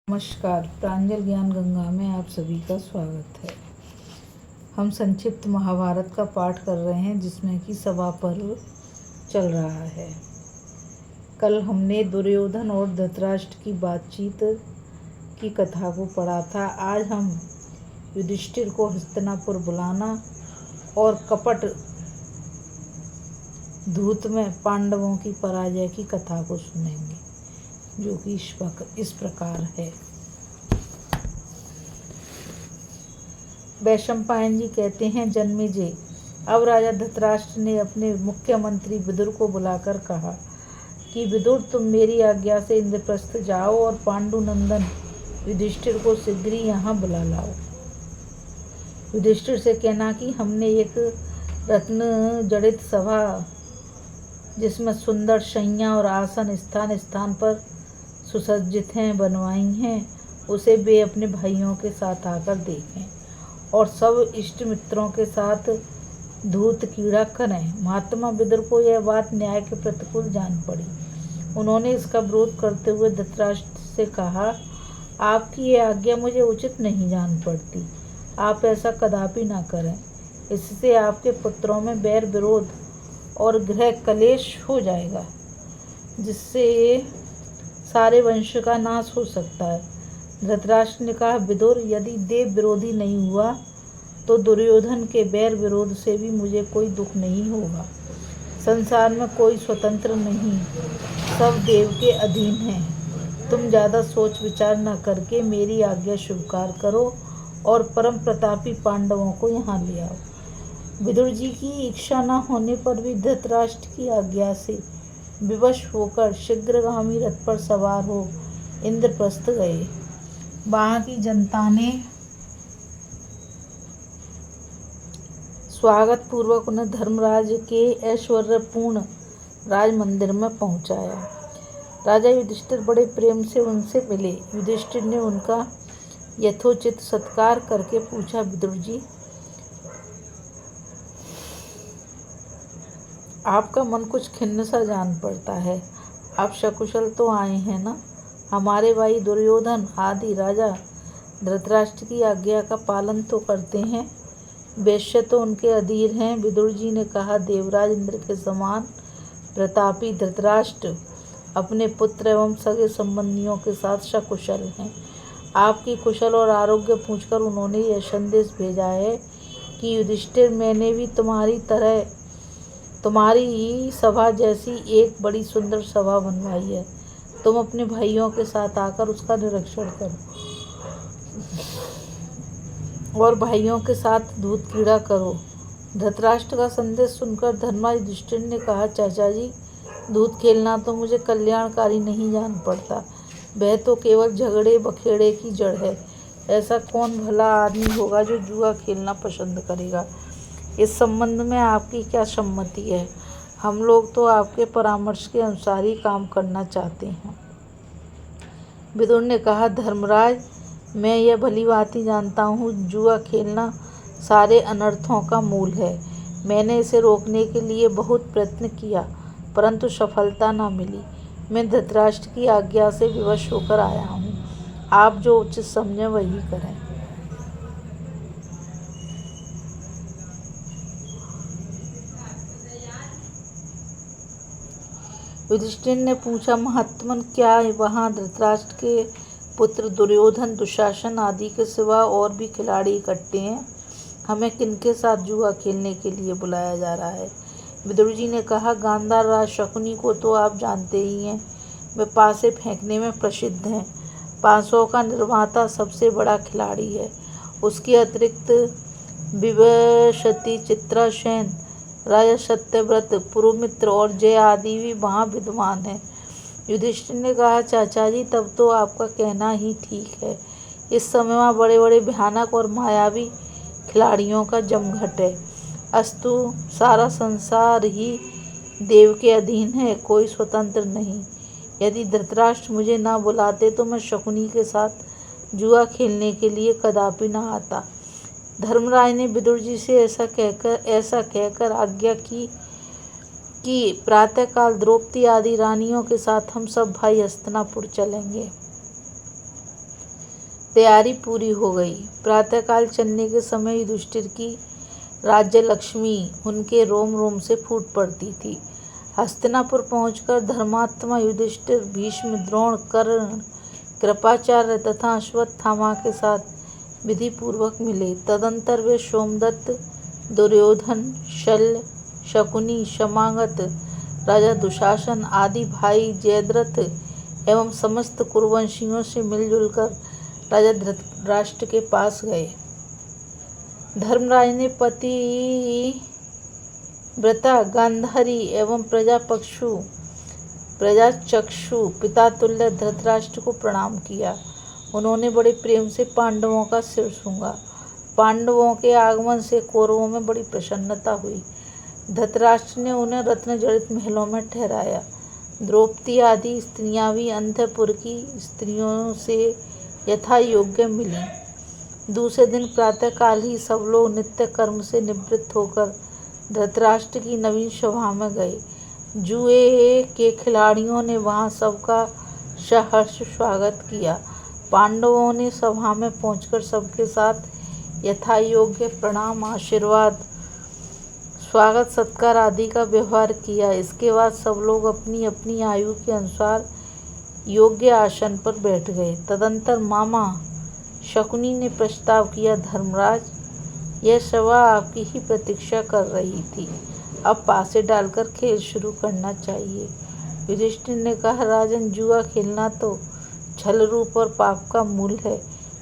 नमस्कार, प्रांजल ज्ञान गंगा में आप सभी का स्वागत है। हम संक्षिप्त महाभारत का पाठ कर रहे हैं जिसमें कि सभा पर्व चल रहा है। कल हमने दुर्योधन और धृतराष्ट्र की बातचीत की कथा को पढ़ा था। आज हम युधिष्ठिर को हस्तिनापुर बुलाना और कपट धूत में पांडवों की पराजय की कथा को सुनेंगे, जो कि इस प्रकार है। वैशंपायन जी कहते हैं, जन्मेजय, अब राजा धृतराष्ट्र ने अपने मुख्यमंत्री विदुर को बुलाकर कहा कि विदुर, तुम मेरी आज्ञा से इंद्रप्रस्थ जाओ और पांडुनंदन युधिष्ठिर को शीघ्र ही यहाँ बुला लाओ। युधिष्ठिर से कहना कि हमने एक रत्न जड़ित सभा जिसमें सुंदर शैया और आसन स्थान स्थान पर सुसज्जित हैं बनवाई हैं, उसे वे अपने भाइयों के साथ आकर देखें और सब इष्ट मित्रों के साथ धूत क्रीड़ा करें। महात्मा विदुर को यह बात न्याय के प्रतिकूल जान पड़ी। उन्होंने इसका विरोध करते हुए धृतराष्ट्र से कहा, आपकी ये आज्ञा मुझे उचित नहीं जान पड़ती। आप ऐसा कदापि ना करें। इससे आपके पुत्रों में बैर विरोध और गृह कलेश हो जाएगा, जिससे सारे वंश का नाश हो सकता है। धृतराष्ट्र ने कहा, विदुर, यदि देव विरोधी नहीं हुआ तो दुर्योधन के बैर विरोध से भी मुझे कोई दुख नहीं होगा। संसार में कोई स्वतंत्र नहीं, सब देव के अधीन हैं। तुम ज़्यादा सोच विचार न करके मेरी आज्ञा स्वीकार करो और परम प्रतापी पांडवों को यहाँ ले आओ। विदुर जी की इच्छा न होने पर भी धृतराष्ट्र की आज्ञा से विवश होकर शीघ्रगामी रथ पर सवार हो इंद्रप्रस्थ गए। वहाँ की जनता ने स्वागत पूर्वक उन्हें धर्मराज के ऐश्वर्यपूर्ण राज मंदिर में पहुँचाया। राजा युधिष्ठिर बड़े प्रेम से उनसे मिले। युधिष्ठिर ने उनका यथोचित सत्कार करके पूछा, विदुर जी, आपका मन कुछ खिन्न सा जान पड़ता है। आप सकुशल तो आए हैं ना? हमारे भाई दुर्योधन आदि राजा धृतराष्ट्र की आज्ञा का पालन तो करते हैं, वैश्य तो उनके अधीर हैं। विदुर जी ने कहा, देवराज इंद्र के समान प्रतापी धृतराष्ट्र अपने पुत्र एवं सगे संबंधियों के साथ सकुशल हैं। आपकी कुशल और आरोग्य पूछकर उन्होंने यह संदेश भेजा है कि युधिष्ठिर, मैंने भी तुम्हारी तरह तुम्हारी ही सभा जैसी एक बड़ी सुंदर सभा बनवाई है। तुम अपने भाइयों के साथ आकर उसका निरीक्षण करो और भाइयों के साथ दूध क्रीड़ा करो। धृतराष्ट्र का संदेश सुनकर धर्मराज युधिष्ठिर ने कहा, चाचा जी, दूध खेलना तो मुझे कल्याणकारी नहीं जान पड़ता। वह तो केवल झगड़े बखेड़े की जड़ है। ऐसा कौन भला आदमी होगा जो जुआ खेलना पसंद करेगा? इस संबंध में आपकी क्या सम्मति है? हम लोग तो आपके परामर्श के अनुसार ही काम करना चाहते हैं। विदुर ने कहा, धर्मराज, मैं यह भली भांति जानता हूँ, जुआ खेलना सारे अनर्थों का मूल है। मैंने इसे रोकने के लिए बहुत प्रयत्न किया, परंतु सफलता न मिली। मैं धृतराष्ट्र की आज्ञा से विवश होकर आया हूँ। आप जो उचित समझें वही करें। युधिष्ठिर ने पूछा, महात्मन, क्या वहाँ धृतराष्ट्र के पुत्र दुर्योधन, दुशासन आदि के सिवा और भी खिलाड़ी इकट्ठे हैं? हमें किनके साथ जुआ खेलने के लिए बुलाया जा रहा है? विदुर जी ने कहा, गांधार राज शकुनी को तो आप जानते ही हैं। वे पासे फेंकने में प्रसिद्ध हैं। पासों का निर्माता सबसे बड़ा खिलाड़ी है। उसके अतिरिक्त विवशति, चित्रासेन, राजा सत्यव्रत, पुरुमित्र और जय आदि भी वहाँ विद्वान हैं। युधिष्ठिर ने कहा, चाचा जी, तब तो आपका कहना ही ठीक है। इस समय वहाँ बड़े बड़े भयानक और मायावी खिलाड़ियों का जमघट है। अस्तु, सारा संसार ही देव के अधीन है, कोई स्वतंत्र नहीं। यदि धृतराष्ट्र मुझे न बुलाते तो मैं शकुनी के साथ जुआ खेलने के लिए कदापि न आता। धर्मराज ने विदुर जी से ऐसा कहकर आज्ञा की कि प्रातःकाल द्रौपदी आदि रानियों के साथ हम सब भाई हस्तिनापुर चलेंगे। तैयारी पूरी हो गई। प्रातःकाल चलने के समय युधिष्ठिर की राज्य लक्ष्मी उनके रोम रोम से फूट पड़ती थी। हस्तिनापुर पहुंचकर धर्मात्मा युधिष्ठिर भीष्म, द्रोण, कर्ण, कृपाचार्य तथा अश्वत्थामा के साथ विधि पूर्वक मिले। तदंतर वे सोमदत्त, दुर्योधन, शल्य, शकुनी, शमागत, राजा दुशासन आदि भाई जयद्रथ एवं समस्त कुरुवंशियों से मिलजुल कर राजा धृतराष्ट्र के पास गए। धर्मराज ने पति व्रता गांधारी एवं प्रजाचक्षु पितातुल्य धृतराष्ट्र को प्रणाम किया। उन्होंने बड़े प्रेम से पांडवों का सिर सूंघा। पांडवों के आगमन से कौरवों में बड़ी प्रसन्नता हुई। धृतराष्ट्र ने उन्हें रत्न जड़ित महलों में ठहराया। द्रौपदी आदि स्त्रियां भी अंतःपुर की स्त्रियों से यथा योग्य मिली। दूसरे दिन प्रातःकाल ही सब लोग नित्य कर्म से निवृत्त होकर धृतराष्ट्र की नवीन सभा में गए। जुए के खिलाड़ियों ने वहां सबका सहर्ष स्वागत किया। पांडवों ने सभा में पहुंचकर सबके साथ यथा योग्य प्रणाम, आशीर्वाद, स्वागत, सत्कार आदि का व्यवहार किया। इसके बाद सब लोग अपनी अपनी आयु के अनुसार योग्य आसन पर बैठ गए। तदंतर मामा शकुनी ने प्रस्ताव किया, धर्मराज, यह सभा आपकी ही प्रतीक्षा कर रही थी। अब पासे डालकर खेल शुरू करना चाहिए। युधिष्ठिर ने कहा, राजन, जुआ खेलना तो छल रूप और पाप का मूल है।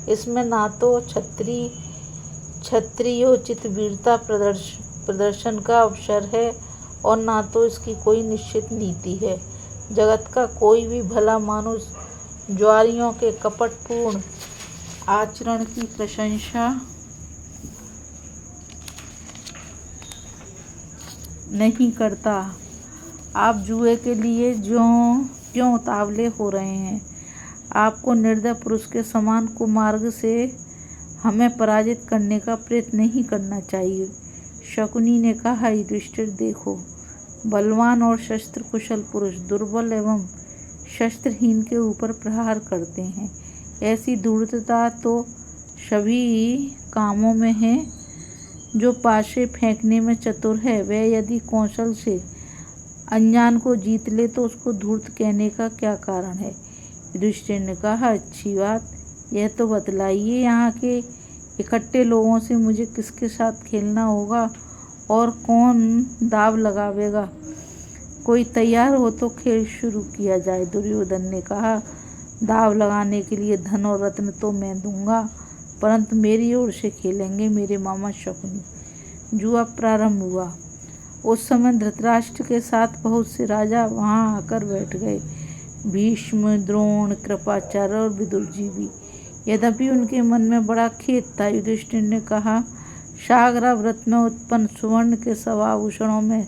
इसमें ना तो क्षत्रियोचित वीरता प्रदर्शन का अवसर है और ना तो इसकी कोई निश्चित नीति है। जगत का कोई भी भला मानुष जुआरियों के कपटपूर्ण आचरण की प्रशंसा नहीं करता। आप जुए के लिए क्यों उतावले हो रहे हैं? आपको निर्दय पुरुष के समान कुमार्ग से हमें पराजित करने का प्रयत्न नहीं करना चाहिए। शकुनी ने कहा, युधिष्ठिर, देखो, बलवान और शस्त्र कुशल पुरुष दुर्बल एवं शस्त्रहीन के ऊपर प्रहार करते हैं। ऐसी धूर्तता तो सभी कामों में है। जो पासे फेंकने में चतुर है वह यदि कौशल से अनजान को जीत ले तो उसको धूर्त कहने का क्या कारण है? युधिष्ठिर ने कहा, अच्छी बात, यह तो बतलाइए, यहाँ के इकट्ठे लोगों से मुझे किसके साथ खेलना होगा और कौन दाव लगावेगा? कोई तैयार हो तो खेल शुरू किया जाए। दुर्योधन ने कहा, दाव लगाने के लिए धन और रत्न तो मैं दूंगा, परंतु मेरी ओर से खेलेंगे मेरे मामा शकुनी। जुआ प्रारंभ हुआ। उस समय धृतराष्ट्र के साथ बहुत से राजा वहां आकर बैठ गए। भीष्म, द्रोण, कृपाचार्य और विदुर जी भी। यद्यपि उनके मन में बड़ा खेद था। युधिष्ठिर ने कहा, सागराव रत्न उत्पन्न सुवर्ण के सब आभूषणों में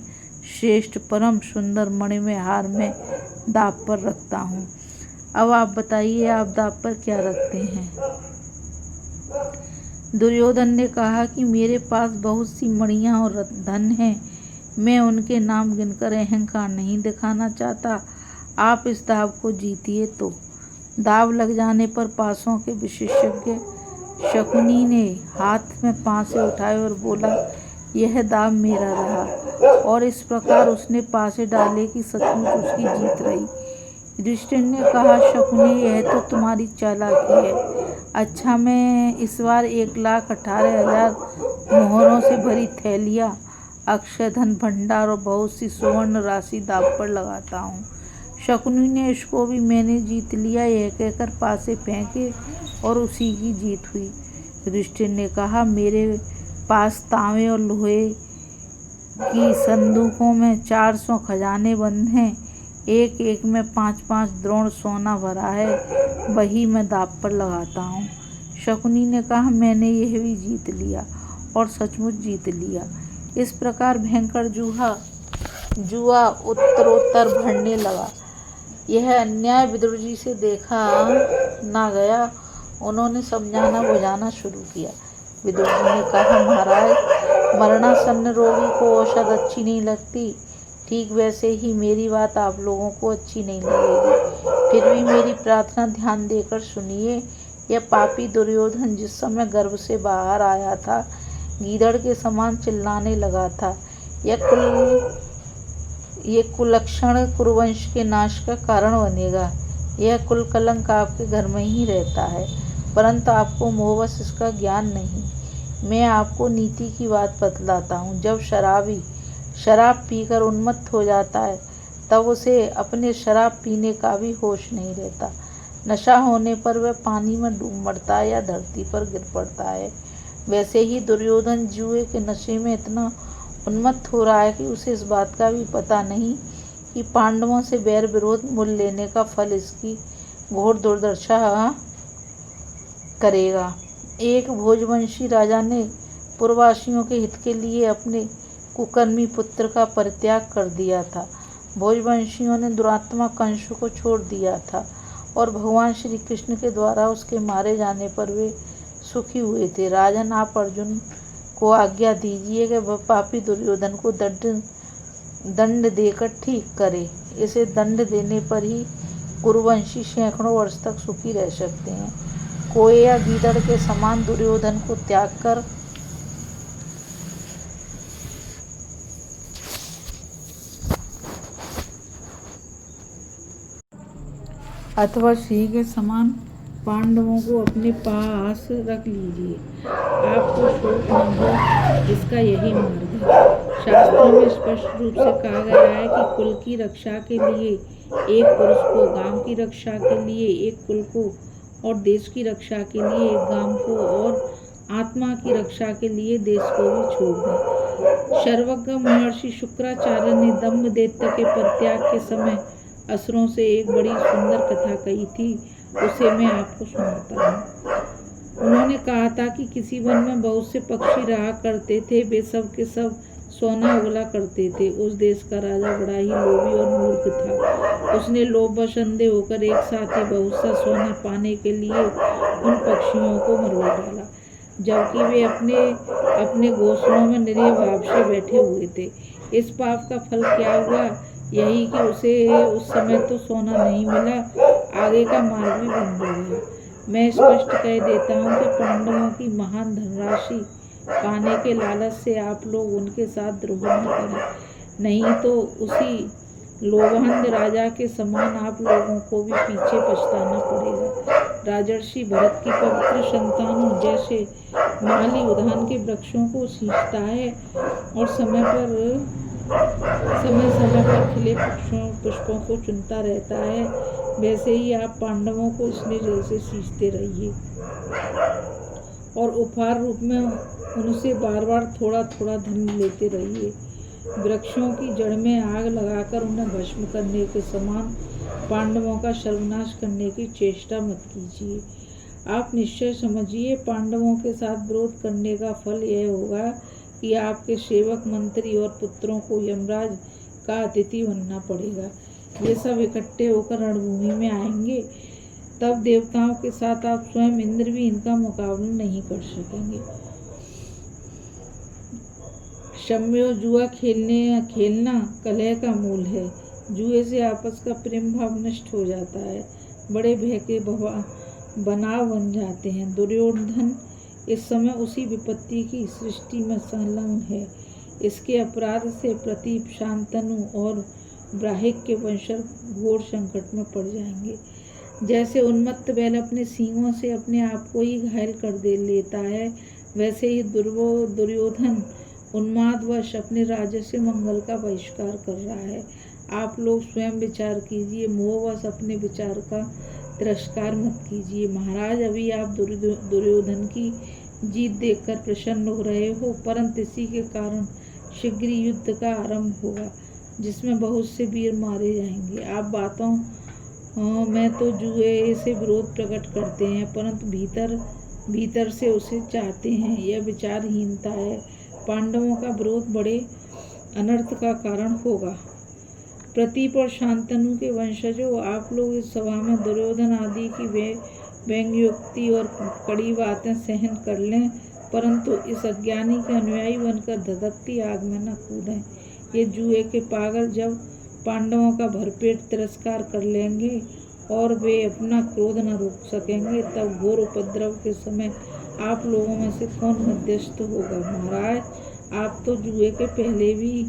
श्रेष्ठ परम सुंदर मणिमय हार में दाव पर रखता हूँ। अब आप बताइए, आप दाव पर क्या रखते हैं? दुर्योधन ने कहा कि मेरे पास बहुत सी मणियां और धन है। मैं उनके नाम गिनकर अहंकार नहीं दिखाना चाहता। आप इस दाव को जीतिए तो। दाव लग जाने पर पासों के विशेषज्ञ शकुनी ने हाथ में पासे उठाए और बोला, यह दाव मेरा रहा। और इस प्रकार उसने पासे डाले कि सचमुच उसकी जीत रही। युधिष्ठिर ने कहा, शकुनी, यह तो तुम्हारी चालाकी है। अच्छा, मैं इस बार 1,18,000 मोहरों से भरी थैलियाँ, अक्षय धन भंडार और बहुत सी सुवर्ण राशि दाव पर लगाता हूँ। शकुनी ने, इसको भी मैंने जीत लिया, यह कहकर पासे फेंके और उसी की जीत हुई। युधिष्ठिर ने कहा, मेरे पास तांबे और लोहे की संदूकों में 400 खजाने बंद हैं। एक एक में 5-5 द्रोण सोना भरा है, वही मैं दाव पर लगाता हूँ। शकुनी ने कहा, मैंने यह भी जीत लिया और सचमुच जीत लिया। इस प्रकार भयंकर जुआ उत्तरोत्तर बढ़ने लगा। यह अन्याय विदुर जी से देखा ना गया। उन्होंने समझाना बुझाना शुरू किया। विदुर जी ने कहा, महाराज, मरणासन्न रोगी को औषध अच्छी नहीं लगती, ठीक वैसे ही मेरी बात आप लोगों को अच्छी नहीं लगेगी। फिर भी मेरी प्रार्थना ध्यान देकर सुनिए। यह पापी दुर्योधन जिस समय गर्भ से बाहर आया था, गीदड़ के समान चिल्लाने लगा था। यह कुलक्षण कुरुवंश के नाश का कारण बनेगा। यह कुल कलंक आपके घर में ही रहता है, परंतु आपको मोहवश इसका ज्ञान नहीं। मैं आपको नीति की बात बतलाता हूँ। जब शराबी शराब पीकर उन्मत्त हो जाता है, तब उसे अपने शराब पीने का भी होश नहीं रहता। नशा होने पर वह पानी में डूब मरता है या धरती पर गिर पड़ता है। वैसे ही दुर्योधन जुए के नशे में इतना उन्मत्त हो रहा है कि उसे इस बात का भी पता नहीं कि पांडवों से बैर विरोध मोल लेने का फल इसकी घोर दुर्दशा करेगा। एक भोजवंशी राजा ने पूर्ववासियों के हित के लिए अपने कुकर्मी पुत्र का परित्याग कर दिया था। भोजवंशियों ने दुरात्मा कंस को छोड़ दिया था और भगवान श्री कृष्ण के द्वारा उसके मारे जाने पर वे सुखी हुए थे। राजन, आप अर्जुन को आज्ञा दीजिए कि वह पापी दुर्योधन को दंड देकर ठीक करे। इसे दंड देने पर ही कुरुवंशी सैकड़ों वर्ष तक सुखी रह सकते हैं। कोए या गीदड़ के समान दुर्योधन को त्याग कर अथवा सिंह के समान पांडवों को अपने पास रख लीजिए। आपको शोक न हो, इसका यही मार्ग है। शास्त्रों में स्पष्ट रूप से कहा गया है कि कुल की रक्षा के लिए एक पुरुष को, गांव की रक्षा के लिए एक कुल को, और देश की रक्षा के लिए एक गांव को, और आत्मा की रक्षा के लिए देश को भी छोड़ दें। सर्वज्ञ महर्षि शुक्राचार्य ने दम्भ दैत्य के परित्याग के समय असुरों से एक बड़ी सुंदर कथा कही थी। उसे मैं आपको सुनाता हूँ। उन्होंने कहा था कि किसी वन में बहुत से पक्षी रहा करते थे। वे सब के सब सोना उगला करते थे। उस देश का राजा बड़ा ही लोभी और मूर्ख था। उसने लोभवश अंधे होकर एक साथ ही बहुत सा सोना पाने के लिए उन पक्षियों को मरवा डाला, जबकि वे अपने घोंसलों में निरीह भाव से बैठे हुए थे। इस पाप का फल क्या हुआ? यही कि उसे उस समय तो सोना नहीं मिला, आगे का मार्ग भी बंद हो गया। मैं स्पष्ट कह देता हूँ कि पांडवों की महान धनराशि पाने के लालच से आप लोग उनके साथ द्रोह न करें, नहीं तो उसी लोभांध राजा के समान आप लोगों को भी पीछे पछताना पड़ेगा। राजर्षि भरत की पवित्र संतानों जैसे माली उद्यान के वृक्षों को सींचता है और समय समय पर खिले पुष्पों को चुनता रहता है, वैसे ही आप पांडवों को स्नेह जैसे सींचते रहिए और उपहार रूप में उनसे बार बार थोड़ा थोड़ा धन लेते रहिए। वृक्षों की जड़ में आग लगाकर उन्हें भस्म करने के समान पांडवों का सर्वनाश करने की चेष्टा मत कीजिए। आप निश्चय समझिए, पांडवों के साथ विरोध करने का फल यह होगा कि आपके सेवक, मंत्री और पुत्रों को यमराज का अतिथि बनना पड़ेगा। ये सब इकट्ठे होकर रणभूमि में आएंगे, तब देवताओं के साथ आप स्वयं इंद्र भी इनका मुकाबला नहीं कर सकेंगे। शम्यो, जुआ खेलना कलह का मूल है। जुए से आपस का प्रेम भाव नष्ट हो जाता है, बड़े भय के बनाव बन जाते हैं। दुर्योधन इस समय उसी विपत्ति की सृष्टि में संलग्न है। इसके अपराध से प्रतीप, शांतनु और ब्राहिक के वंशज घोर संकट में पड़ जाएंगे। जैसे उन्मत्त बैल अपने सींगों से अपने आप को ही घायल कर दे लेता है, वैसे ही दुर्योधन उन्मादवश अपने राज्य से मंगल का बहिष्कार कर रहा है। आप लोग स्वयं विचार कीजिए, मोहवश अपने विचार का तिरस्कार मत कीजिए। महाराज, अभी आप दुर्योधन की जीत देखकर प्रसन्न हो रहे हो, परंतु इसी के कारण शीघ्र युद्ध का आरंभ होगा, जिसमें बहुत से वीर मारे जाएंगे। आप बातों में तो जुए से विरोध प्रकट करते हैं, परंतु भीतर से उसे चाहते हैं। यह विचारहीनता है। पांडवों का विरोध बड़े अनर्थ का कारण होगा। प्रतीप और शांतनु के वंशजों, आप लोग इस सभा में दुर्योधन आदि की व्यंग्योक्ति और कड़ी बातें सहन कर लें, परंतु इस अज्ञानी के अनुयायी बनकर धधकती आग में न कूदें। ये जुए के पागल जब पांडवों का भरपेट तिरस्कार कर लेंगे और वे अपना क्रोध न रोक सकेंगे, तब घोर उपद्रव के समय आप लोगों में से कौन मध्यस्थ होगा? महाराज, आप तो जुए के पहले भी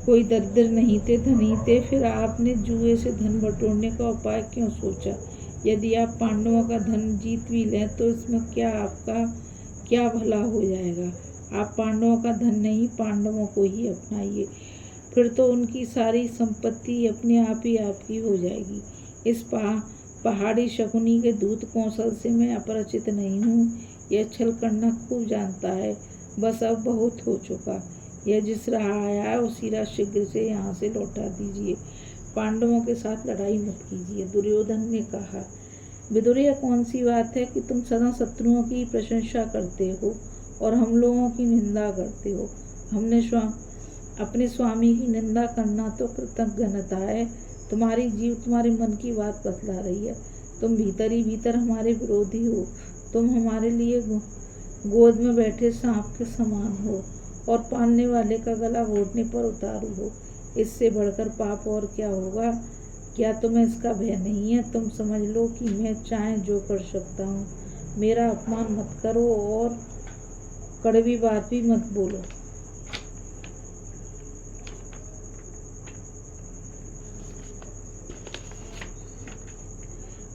कोई दरिद्र नहीं थे, धनी थे, फिर आपने जुए से धन बटोरने का उपाय क्यों सोचा? यदि आप पांडवों का धन जीत भी लें तो इसमें आपका क्या भला हो जाएगा? आप पांडवों का धन नहीं, पांडवों को ही अपनाइए, फिर तो उनकी सारी संपत्ति अपने आप ही आपकी हो जाएगी। इस पहाड़ी शकुनी के दूत कौशल से मैं अपरिचित नहीं हूँ। यह छल करना खूब जानता है। बस अब बहुत हो चुका। यह जिस राह आया है उसी राह शीघ्र से यहाँ से लौटा दीजिए। पांडवों के साथ लड़ाई मत कीजिए। दुर्योधन ने कहा, विदुर, यह कौन सी बात है कि तुम सदा शत्रुओं की प्रशंसा करते हो और हम लोगों की निंदा करते हो? हमने अपने स्वामी की निंदा करना तो कृतज्ञता है। तुम्हारी जीव तुम्हारे मन की बात बतला रही है। तुम भीतर ही भीतर हमारे विरोधी हो। तुम हमारे लिए गोद में बैठे सांप के समान हो और पालने वाले का गला घोटने पर उतारू हो। इससे बढ़कर पाप और क्या होगा? क्या तुम्हें इसका भय नहीं है? तुम समझ लो कि मैं चाहे जो कर सकता हूँ। मेरा अपमान मत करो और कड़वी बात भी मत बोलो।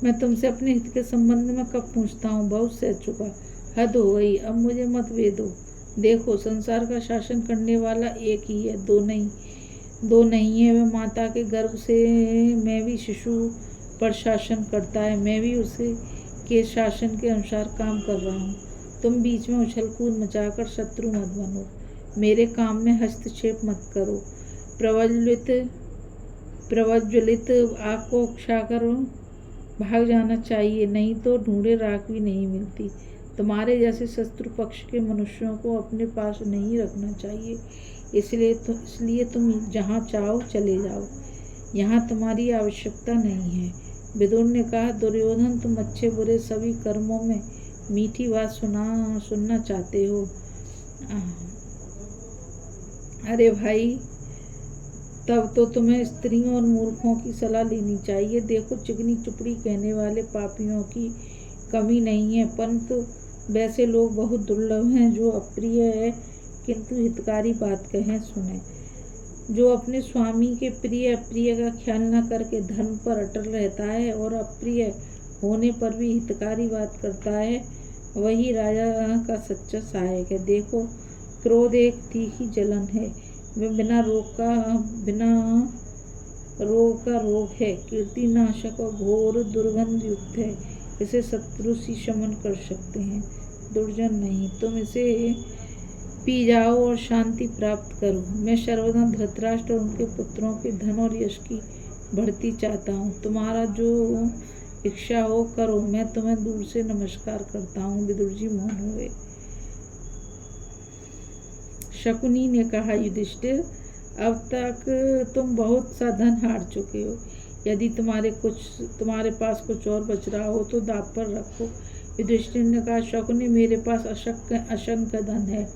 मैं तुमसे अपने हित के संबंध में कब पूछता हूँ? बहुत सह चुका, हद हो गई। अब मुझे मत वेदो। देखो, संसार का शासन करने वाला एक ही है, दो नहीं है। वह माता के गर्भ से मैं भी शिशु पर शासन करता है। मैं भी उसे के शासन के अनुसार काम कर रहा हूँ। तुम बीच में उछल कूद मचाकर शत्रु मत बनो। मेरे काम में हस्तक्षेप मत करो। प्रज्वलित आग को उकसाकर भाग जाना चाहिए, नहीं तो ढूंढे राख भी नहीं मिलती। तुम्हारे जैसे शत्रु पक्ष के मनुष्यों को अपने पास नहीं रखना चाहिए। इसलिए तुम जहाँ चाहो चले जाओ। यहाँ तुम्हारी आवश्यकता नहीं है। विदुर ने कहा, दुर्योधन, तुम अच्छे बुरे सभी कर्मों में मीठी बात सुनना चाहते हो। अरे भाई, तब तो तुम्हें स्त्रियों और मूर्खों की सलाह लेनी चाहिए। देखो, चिकनी चुपड़ी कहने वाले पापियों की कमी नहीं है, परंतु वैसे लोग बहुत दुर्लभ हैं जो अप्रिय है किंतु हितकारी बात कहें सुने। जो अपने स्वामी के प्रिय अप्रिय का ख्याल न करके धर्म पर अटल रहता है और अप्रिय होने पर भी हितकारी बात करता है, वही राजा का सच्चा सहायक है। देखो, क्रोध एक तीखी जलन है। वह बिना रोग का रोग है, कीर्तिनाशक और घोर दुर्गंध युक्त है। इसे शत्रु ही शमन कर सकते हैं, दुर्जन नहीं। तुम इसे पी जाओ और शांति प्राप्त करो। मैं सर्वदा धृतराष्ट्र और उनके पुत्रों के धन और यश की बढ़ती चाहता हूँ। तुम्हारा जो इच्छा हो करो। मैं तुम्हें दूर से नमस्कार करता हूँ। विदुर जी मौन हुए। शकुनी ने कहा, युधिष्ठिर, अब तक तुम बहुत सा धन हार चुके हो। यदि तुम्हारे पास कुछ और बच रहा हो तो दाँव पर रखो। युधिष्ठिर ने कहा, शकुनी, मेरे पास असंख्य धन है,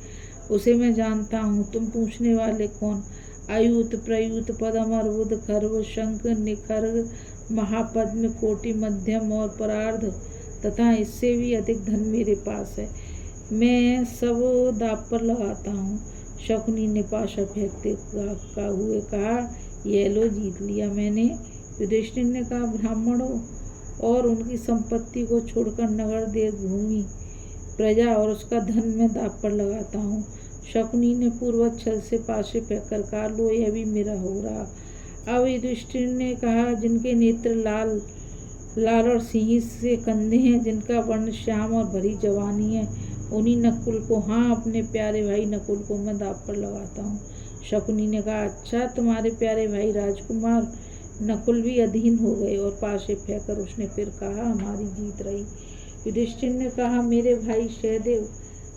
उसे मैं जानता हूँ। तुम पूछने वाले कौन? आयुत, प्रयुत, पदम, अर्बुद, खर्व, शंख, निखर्ग, महापद्म, कोटि, मध्यम और परार्ध तथा इससे भी अधिक धन मेरे पास है। मैं सब दाँव पर लगाता हूँ। शकुनी ने पाशा फेंकते हुए कहा, यह लो, जीत लिया मैंने। युधिष्ठिर ने कहा, ब्राह्मणों और उनकी संपत्ति को छोड़कर नगर, देश, भूमि, प्रजा और उसका धन मैं दाँव पर लगाता हूँ। शकुनी ने पूर्वज छल से पाशे फेंककर कहा, लो, यह भी मेरा हो रहा। अब युधिष्ठिर ने कहा, जिनके नेत्र लाल और सिंह से कंधे हैं, जिनका वर्ण श्याम और भरी जवानी है, उन्हीं नकुल को, हाँ, अपने प्यारे भाई नकुल को मैं दाँव पर लगाता हूँ। शकुनी ने कहा, अच्छा, तुम्हारे प्यारे भाई राजकुमार नकुल भी अधीन हो गए? और पाशे फेंककर उसने फिर कहा, हमारी जीत रही। युधिष्ठिर ने कहा, मेरे भाई सहदेव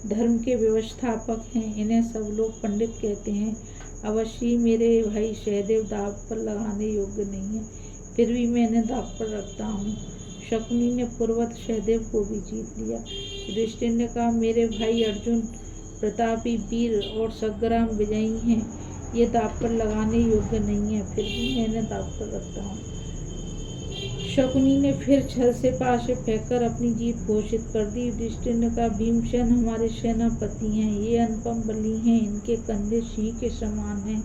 धर्म के व्यवस्थापक हैं, इन्हें सब लोग पंडित कहते हैं। अवश्य मेरे भाई सहदेव दाँव पर लगाने योग्य नहीं है, फिर भी मैं इन्हें दाँव पर रखता हूँ। शकुनी ने पूर्वत सहदेव को भी जीत लिया। युधिष्ठिर ने कहा, मेरे भाई अर्जुन प्रतापी, वीर और संग्राम विजयी हैं, ये दाँव पर लगाने योग्य नहीं है, फिर भी मैं इन्हें दाँव पर रखता हूँ। शकुनी ने फिर छल से पासे फेंककर अपनी जीत घोषित कर दी। युधिष्ठिर ने कहा, भीमसेन हमारे सेनापति हैं, ये अनुपम बली हैं, इनके कंधे सिंह के समान हैं,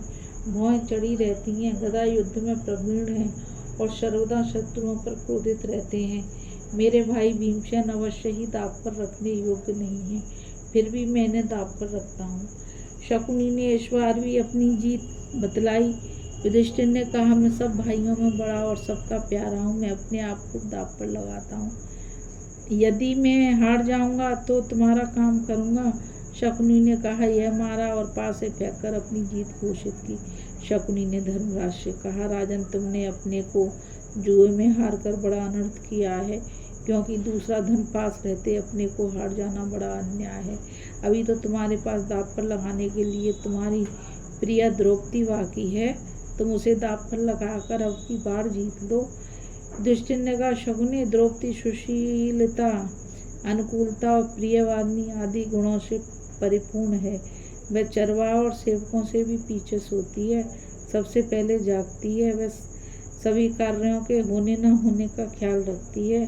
भौहें चढ़ी रहती हैं, गदा युद्ध में प्रवीण हैं और सर्वदा शत्रुओं पर क्रोधित रहते हैं। मेरे भाई भीमसेन अवश्य ही दाव पर रखने योग्य नहीं है, फिर भी मैंने दाव पर रखता हूँ। शकुनी ने इस बार भी अपनी जीत बतलाई। युधिष्ठिर ने कहा, मैं सब भाइयों में बड़ा और सबका प्यारा हूँ, मैं अपने आप को दाव पर लगाता हूँ। यदि मैं हार जाऊंगा तो तुम्हारा काम करूंगा। शकुनी ने कहा, यह मारा और पास से फेंककर अपनी जीत घोषित की। शकुनी ने धर्मराज से कहा, राजन, तुमने अपने को जुए में हार कर बड़ा अनर्थ किया है, क्योंकि दूसरा धन पास रहते अपने को हार जाना बड़ा अन्याय है। अभी तो तुम्हारे पास दाव पर लगाने के लिए तुम्हारी प्रिय द्रौपदी बाकी है, तुम उसे दाव पर लगाकर अब की बार जीत लो। युधिष्ठिर ने कहा, शकुनी, द्रौपदी सुशीलता, अनुकूलता और प्रियवादिनी आदि गुणों से परिपूर्ण है। वह चरवाह और सेवकों से भी पीछे सोती है, सबसे पहले जागती है, वह सभी कार्यों के होने न होने का ख्याल रखती है।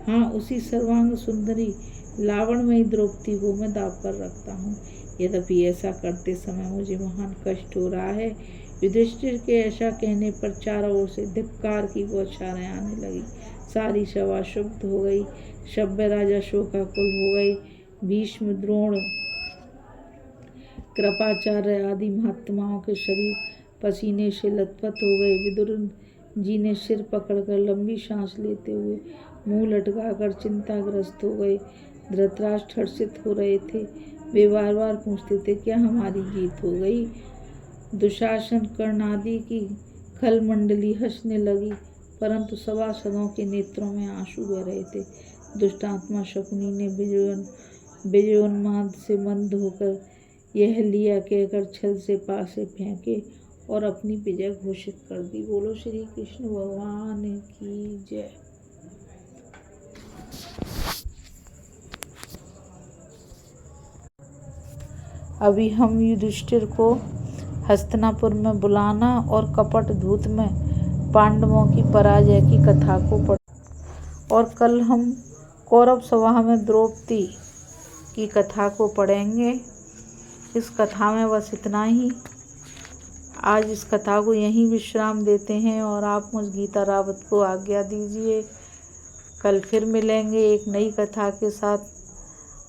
हाँ, उसी सर्वांग सुंदरी लावणमयी द्रौपदी को मैं दाव पर रखता हूँ। यद्यपि ऐसा करते समय मुझे महान कष्ट हो रहा है। युधिष्ठिर के ऐसा कहने पर चारों ओर से धिक्कार की बौछारें आने लगी। सारी सभा शुद्ध हो गई, सभ्य राजा शोकाकुल हो गए। भीष्म, द्रोण, कृपाचार्य आदि महात्माओं के शरीर पसीने से लथपथ हो गए। विदुर जी ने सिर पकड़कर लंबी सांस लेते हुए मुंह लटकाकर चिंताग्रस्त हो गए। धृतराष्ट्र हर्षित हो रहे थे, वे बार बार पूछते थे, क्या हमारी जीत हो गई? दुशासन, कर्ण आदि की खल मंडली हंसने लगी, परंतु सभासदों के नेत्रों में आंसू बह रहे थे। दुष्टात्मा शकुनी ने विजयोन्माद से मंद होकर यह लिया कहकर छल से पासे फेंके और अपनी विजय घोषित कर दी। बोलो श्री कृष्ण भगवान की जय। अभी हम युधिष्ठिर को हस्तिनापुर में बुलाना और कपट धूत में पांडवों की पराजय की कथा को पढ़ और कल हम कौरव सभा में द्रौपदी की कथा को पढ़ेंगे। इस कथा में बस इतना ही। आज इस कथा को यहीं विश्राम देते हैं और आप मुझ गीता रावत को आज्ञा दीजिए। कल फिर मिलेंगे एक नई कथा के साथ।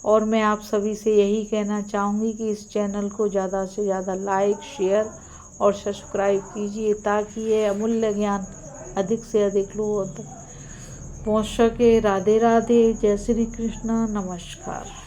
और मैं आप सभी से यही कहना चाहूँगी कि इस चैनल को ज़्यादा से ज़्यादा लाइक, शेयर और सब्सक्राइब कीजिए, ताकि ये अमूल्य ज्ञान अधिक से अधिक लोगों तक पहुँच सके। राधे राधे, जय श्री कृष्ण, नमस्कार।